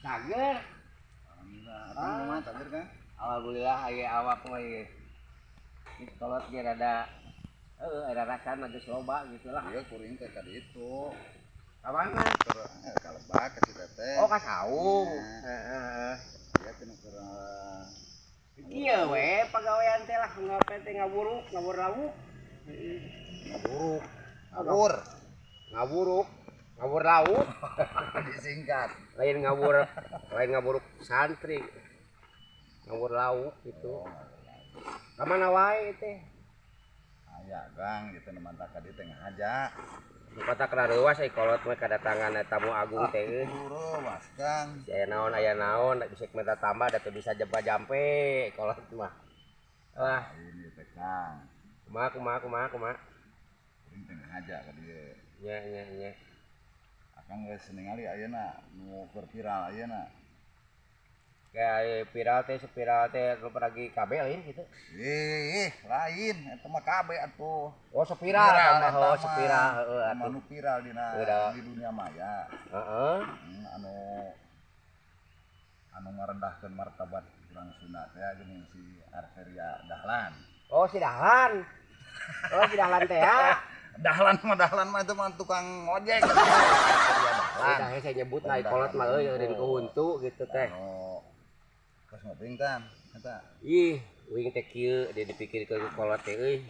Cager. Alhamdulillah, abang mah cager kan? Alhamdulillah aya awak mah ieu. Geus kolot ge rada rasakan geus loba gitu lah. Iya kuring teh tadi itu. Ka mana? Ka Lebak ka Citeteh teh. Oh ka Saung. Heeh. Ya teh keur Kieu we pagawean teh lah ngape teh ngabur lauk. ngaburuk. Ngabur. Ngabur lauk. Disingkat. Lain ngabur santri. Ngabur lauk gitu. Ka mana wae teh? Aya gang gitu nu mantap ka dieu teh ngajak. Kota kararewas ai kolot mah kadatangan tamu agung teh. Buru mas Kang. Aya naon bisa minta tambah da teu bisa jampe kolot mah. Wah, Ini teh Kang. kumaha. Kuring teh ngajak ka dieu. Nya. Akang geus ningali ayeuna nu keur viral ayeuna. Kayak viral teh lu lagi kabel lain gitu. Lain eta mah kabe atuh. Oh, spiral tambah spiral heeh atuh. Anu viral di dunia maya. Heeh. Anu ngarendahkeun martabat urang Sunda teh geuning si Arteria Dahlan. Oh, si Dahlan. Si Dahlan teh ya. Dahlan mah itu mah tukang ojek. Dahlan. Saya nyebut naik kolot mah eueuh kuhuntu gitu teh. Kos ngoping kan eta. Ih, uing teh kieu dia dipikirkeun kolot teh euy.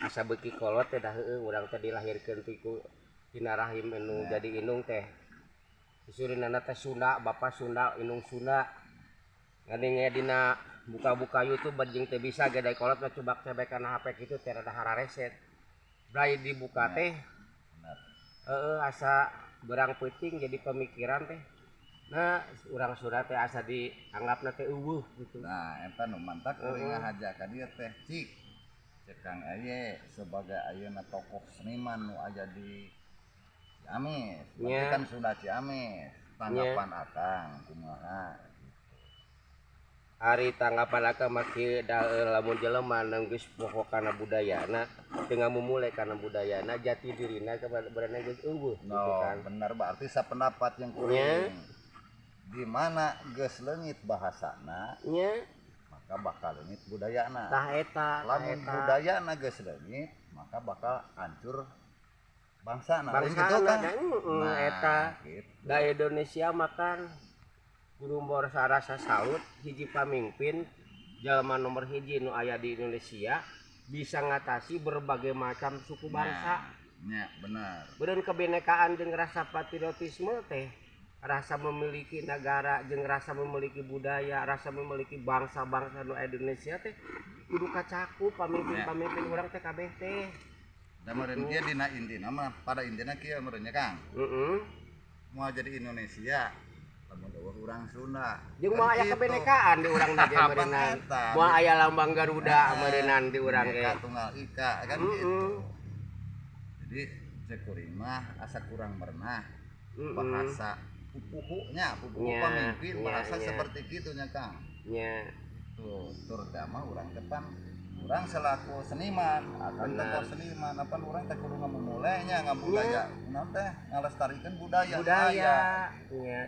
Asa beuki kolot teh dah heueuh urang teh dilahirkeun ti ku tina rahim anu jadi indung teh. Disuruhnana teh Sunda, Bapak Sunda, indung Sunda. Ngadenge dina buka-buka YouTube bajing teh bisa gadai kolot mah coba cebekan HP kitu teh rada harareset. Brai dibuka teh. Asa berang peuting jadi pemikiran teh. Nah, urang Sunda teh asa dianggapna teh eueuh gitu. Nah, eta nu mantap kuring ngahajak ka dieu teh cik. Cek Kang Aye sebagai ayeuna tokoh seniman nu aya di Ciamis. Berarti kan Sunda Ciamis. Tanggapan Akang kumaha? Ari tanggapan Akang mah kieu lamun jelema nu geus poho kana budayana, teu ngamumule kana budayana, jati dirina kebenaran geus eueuh gitu kan. Bener berarti sapendapat yang kuring. Di mana geus leungit bahasana maka bakal leungit budayana. Tah eta lamun budayana geus leungit maka bakal hancur bangsana. Gitu kan. Eta gitu. Da Indonesia makan kudu mbor rasa salut hiji pamimpin jalma nomor hiji nu aya di Indonesia bisa ngatasi berbagai macam suku bangsa. Nya benar. Beureun kebinekaan jeung rasa patriotisme teh rasa memiliki negara jeung rasa memiliki budaya, rasa memiliki bangsa-bangsa nu Indonesia teh kudu kacakup pamimpin-pamimpin urang teh kabeh teh. Da meureun kieu dina intina mah pada intina kieu meureun nya Kang. Mau jadi Indonesia lamun eueuh urang Sunda. Jeung moal aya kebinekaan di urang teh meureunnan. Moal aya lambang Garuda meureunnan di urang ge. Tunggal Ika kan gitu. Jadi cek kuring mah asa kurang pernah bahasa pupuhunya pamimpin bahasa seperti gitunya Kang. Nya. Tuh, terutama urang depan urang selaku seniman, akan tokoh seniman apa urang teh kudu ngamumulenya ngabudaya. Naon teh ngalestarikeun budaya. Nya,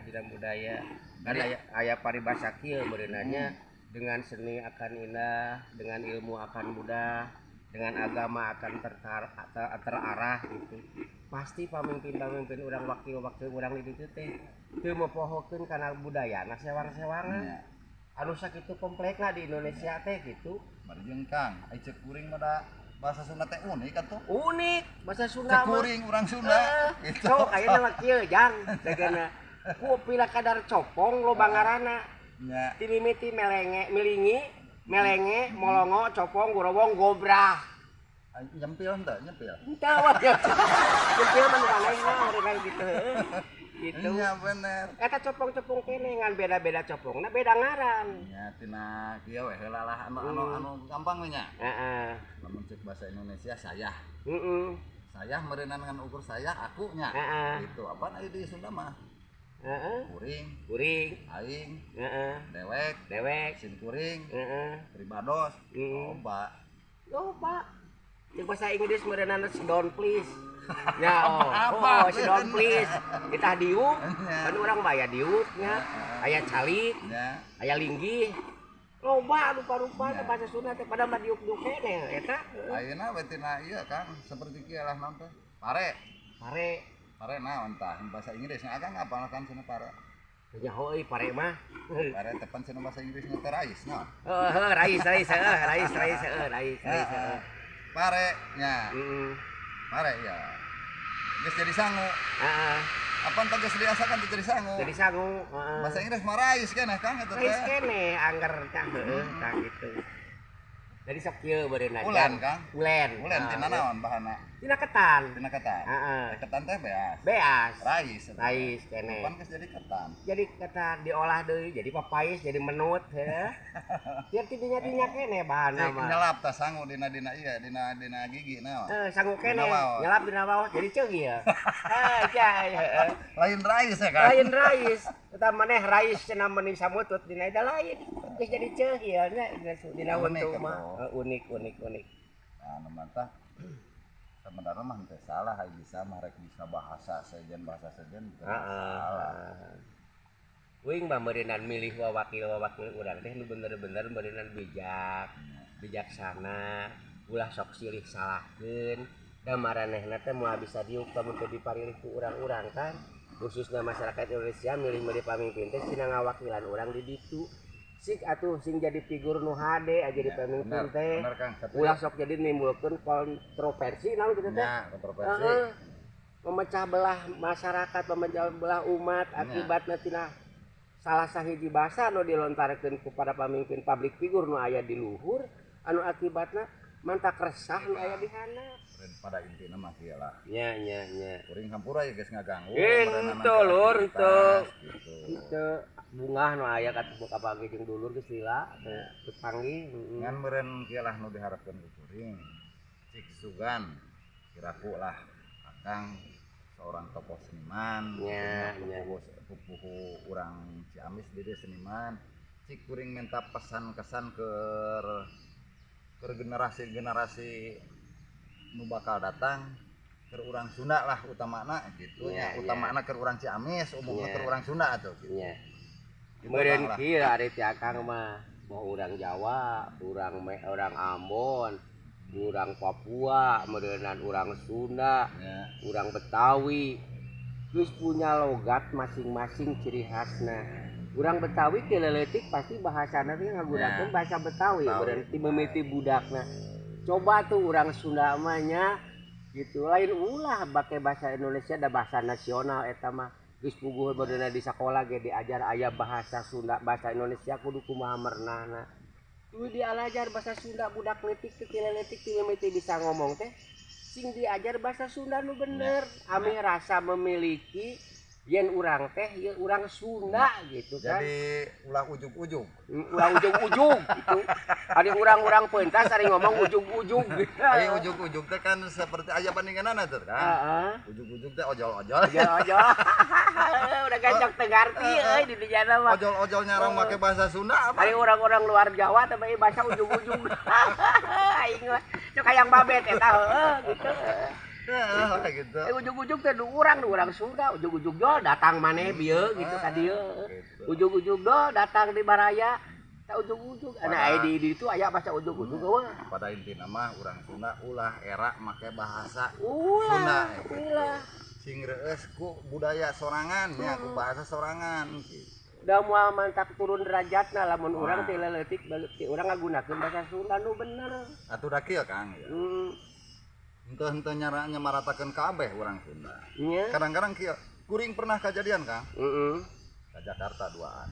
dina budaya. Kan aya paribasa kieu meureunanya dengan seni akan indah, dengan ilmu akan mudah, dengan agama akan terarah gitu. Pasti pamimpin-pamimpin urang wakil-wakil urang di ditu teh teu mepohokeun kana budayana sewang-sewangan. Anu sakitu komplekna di Indonesia teh gitu. Bari jeung Kang, ai cek kuring mah bahasa Sunda teh unik atuh. Unik bahasa Sunda mah. Cek kuring urang Sunda gitu. Sok ayeuna mah kieu jang degana ku pila kadar copong loba ngaranna. Nya. Ti mimiti melenge, molongo, copong, gorowong, gobrah. Nyempil henteu nyempil. Henteu wah. Nyempil mah nu manehna mereka gitu. Gitu. Iya bener. Eta copong-copong kene ngan beda-beda copongna beda ngaran. Nya tina kieu we heula lah anu gampang we nya. Heeh. Lamun cek bahasa Indonesia sayah. Sayah meureunan ngan ukur sayah aku nya. Gitu. Apaan aya di Sunda mah? Kuring, aing, dewek, sin kuring, pribados, loba. Jeung bahasa Inggris meureunana sit down please. Ya sit down please. Kita diuk, kan urang mah aya diuk nya, aya calik, aya linggih. Loba rupa-rupana bahasa Sunda teh pada mah diuk-diuk keneh eta. Ayeuna betina ieu Kang seperti kieu lah naon teh? Pare. Pare naon tah bahasa Inggris Akang ngapalkan cenah pare. Nyaho euy pare mah. Pare tepan cenah bahasa Inggrisna teh rais naon? Rais. Pare nya. Heeh. Pare ya. Geus jadi sangu. Heeh. Apa entah geus diasakan teh jadi sangu. Jadi sangu, heeh. Bahasa Inggris mah rais keneh Kang eta teh. Rais keneh angger tah heueuh tah gitu. Jadi sok kieu beureunan. Ulen Kang. Ulen Tina naon bahanna? Tina ketan. Tina ketan. Heeh. Ketan teh beas. Beas. Rais keneh. Pan geus jadi ketan. Jadi ketan diolah deui jadi papais jadi menut heuh. Biar tidinya keneh bahanna mah. Nyelap tah sangu dina ieu dina gigi naon? Sangu keneh. Nyelap dina bawah jadi ceug ieu. Heeh. Lain rais ya Kang. Lain rais. Eta maneh rais cenah meuni samutut dina eda lain. Geus jadi ceug ieu nya dina huntu mah. Unik. Nah, mantap. Sebenarnya mah teu salah, bisa mah rek bisa bahasa sejen salah. Uing mah meureunan milih wakil urang teh nu bener-bener meureunan bijaksana, ulah sok silih salahkeun. Da maranehna teh moal bisa diuk mun teu diparilih ku urang-urang kan. Khususna masyarakat Indonesia milih pamimpin teh cenah ngawakilan urang di ditu. Sik atuh sing jadi figur nu hade aja di pemimpin teh. Ulah sok jadi nimbulkeun kontroversi naon kitu teh. Ya, kontroversi. Memecah belah masyarakat, memecah belah umat akibatna tina salah sahiji basa nu dilontarkeun ku para pamimpin public figure nu aya di luhur anu akibatna mantak resah nu aya di handap. Pada intina mah kieu lah. Nya. Kuring hampura ya geus ngaganggu. Henteu lur henteu. Kitu bungah nu aya ka pagi jeung dulur geus lila teu panggih. Ngan meureun kieu lah nu diharapkeun ku kuring. Cik Sugan kiraku lah Akang seorang tokoh seniman. Nya. Pupuh urang Ciamis dia seniman. Cik kuring minta pesan-kesan ke generasi nu bakal datang ke urang Sunda lah utamana gitu nya utamana ke urang Ciamis umumna ke urang Sunda atuh gitu. Meureun kieu ari ti Akang mah mau urang Jawa, urang Ambon, urang Papua, meureunan urang Sunda, urang Betawi geus punya logat masing-masing ciri khasna. Urang Betawi teh leutik pasti bahasana teh ngagunakeun bahasa Betawi berarti mimiti budakna. Coba tuh urang Sunda mah nya gitu lain ulah bake bahasa Indonesia da bahasa nasional eta mah geus puguh beunana di sakola ge diajar aya bahasa Sunda bahasa Indonesia kudu kumaha meunahna. Tuh diajar bahasa Sunda budak leutik teh leutik teh mimiti bisa ngomong teh sing diajar bahasa Sunda nu bener ame rasa memiliki yen urang teh ye urang Sunda gitu kan. Jadi ulah ujug-ujug. Ulah ujug-ujug gitu. Ari urang-urang peuntas ari ngomong ujug-ujug. Ari ujug-ujug teh kan seperti aya bandinganana teh kan. Heeh. Ujug-ujug teh ojol-ojol. Ojol-ojol. Udah gancok teu ngarti euy di dijana mah. Ojol-ojol nyarang make bahasa Sunda apa? Ari urang-urang luar Jawa teh bae bahasa ujug-ujug. Aing mah cok hayang babet eta heueuh gitu. Gitu. Ujug-ujug teh urang Sunda, ujug-ujug dol datang maneh bieu gitu ka dieu. Ujug-ujug dol datang di Baraya. Ta ujug-ujug. Ana di ditu aya bahasa ujug-ujug eueuh. Pada intina mah urang Sunda ulah era make bahasa Sunda. Ulah. Sing reueus ku budaya sorangan nya ku bahasa sorangan gitu. Da moal mantap turun derajatna lamun urang teh leutik urang ngagunakeun bahasa Sunda nu bener. Atuh da kieu Kang. Henteu nyamaratakeun kabeh urang Sunda. Kadang-kadang kieu kuring pernah kejadian Kang. Ka Jakarta duaan.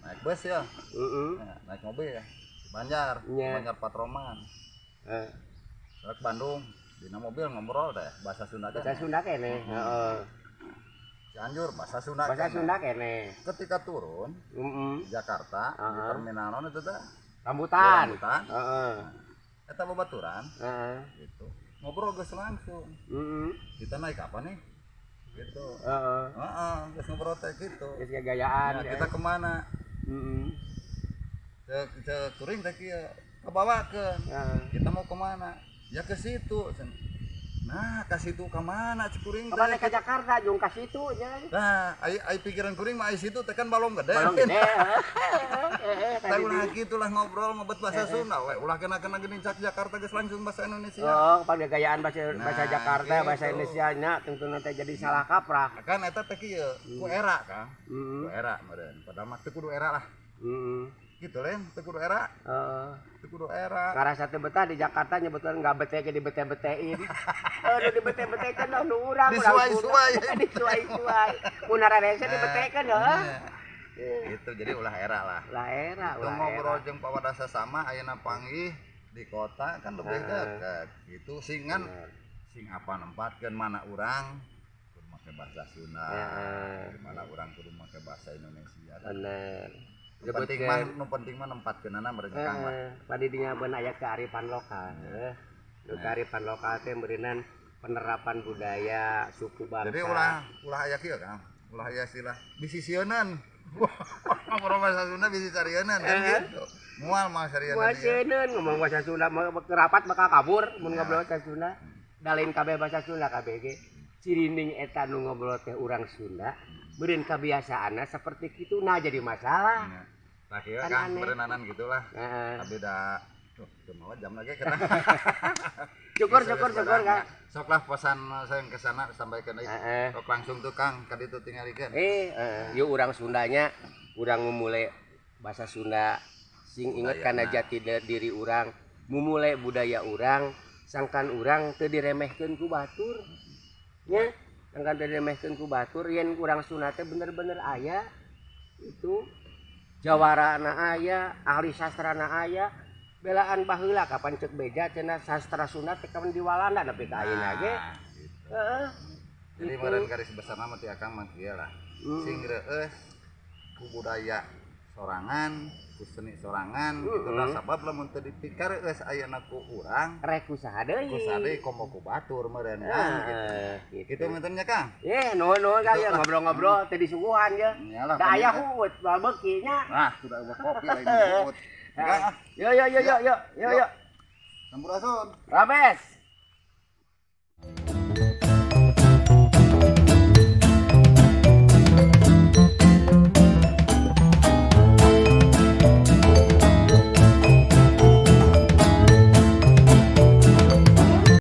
Naik bus ya. Naik mobil ya. Di Banjar, Banjar Patroman. Ke Bandung, dina mobil ngobrol deh bahasa Sunda teh. Bahasa Sunda keneh, heeh. Cianjur bahasa Sunda. Bahasa Sunda keneh. Ketika turun di Jakarta, di terminal naon itu teh? Rambutan. Heeh. Eta babaturan, gitu. Ngobrol geus langsung. Kita naik apa nih? Gitu. Geus ngobrol teh gitu. Geus gayaan. Kita kemana? Cek kuring teh kieu kebawakeun. Heeh. Kita mau kemana? Ya ke situ. Nah, ke situ ke mana cikuring teh? Balik ke Jakarta jeung ka situ nya. Nah, ai pikiran kuring mah ai situ teh kan balong gede. Balong gede. Tah ulah gitulah ngobrol ngebet bahasa Sunda we. Ulah kena geuning cak Jakarta geus langsung bahasa Indonesia. Oh, pada gayaan bahasa Jakarta, gitu. bahasa Indonesia nya tentu nanti jadi salah kaprah. Kan eta teh kieu, ku era Kang. Heeh. Ku era meureun. Padahal mah teu kudu era lah. Heeh. Gitu len, teu kudu era. Heeh. Teu kudu era. Ngarasa teu betah di Jakarta nyebutkeun enggak bete jadi bete-betein. Aduh dibete-betekeun nu urang Disuai-suai. Disuai-suai. Mun ararese dibetekeun heuh. Gitu jadi ulah era lah. Lah era, Itu ulah ngobrol era. jeung pawadasa sama ayeuna panggih di kota kan lebih dekat. Gitu singan Bener. sing apa nempatkeun mana urang kudu make bahasa Sunda. Heeh. Mana urang kudu make bahasa Indonesia. Bener. Nu penting mah nempatkeunana meureun Kang lah. Padi dinya beun aya kearifan lokal. Nu kearifan lokal teh beurinan penerapan budaya suku bangsa. Jadi ulah aya kieu Kang. Ulah aya istilah bisisieun. Ngobrol bahasa Sunda bisi sarieun kan gitu. Moal mah sarieun. Waseuneun ngomong bahasa Sunda mah kerapat bakal kabur mun ngobrol bahasa Sunda. Dalin kabeh bahasa Sunda kabeh ge. Cirining eta nu ngobrol teh urang Sunda. Beureun kebiasaanna seperti kitu nah jadi masalah. Tah kieu Kan Kang aneh. beureunanan gitulah. Heeh. Tapi da tuh mau jam lagi kena. Syukur Kang. Sok lah pesan saya ke sana sampaikan deui. Heeh. Sok langsung tuh Kang ka ditu tingalikeun. Yuk urang Sundanya urang memulai bahasa Sunda sing inget kana jati diri urang, memulai budaya urang, sangkan urang teu diremehkeun ku batur. Nya, sangkan teu diremehkeun ku batur, yen urang Sunda teh bener-bener aya itu jawarana aya, ahli sastrana aya, belaan baheula kapan cek beja cenah sastra Sunda teh kapan diwalanda nepi ka ayeuna ge. Gitu. Heeh. Jadi Gitu. meureun garis besar mah ti Akang mah kieu lah. Sing reueus ku budaya sorangan, ku seni sorangan, gitu lah sabab lamun teu dipikar reueus ayeuna ku urang, Rek kusaha deui. ku sade komo ku batur meureun Kang gitu. Kitu mentennya Kang. Nuhun Kang ya ngobrol-ngobrol teh disuguhan ya. Iyalah. Da aya huut bae beuki nya. Nah, sudah ubah kopi lain disebut. Yo. Sampurasun. Rabes.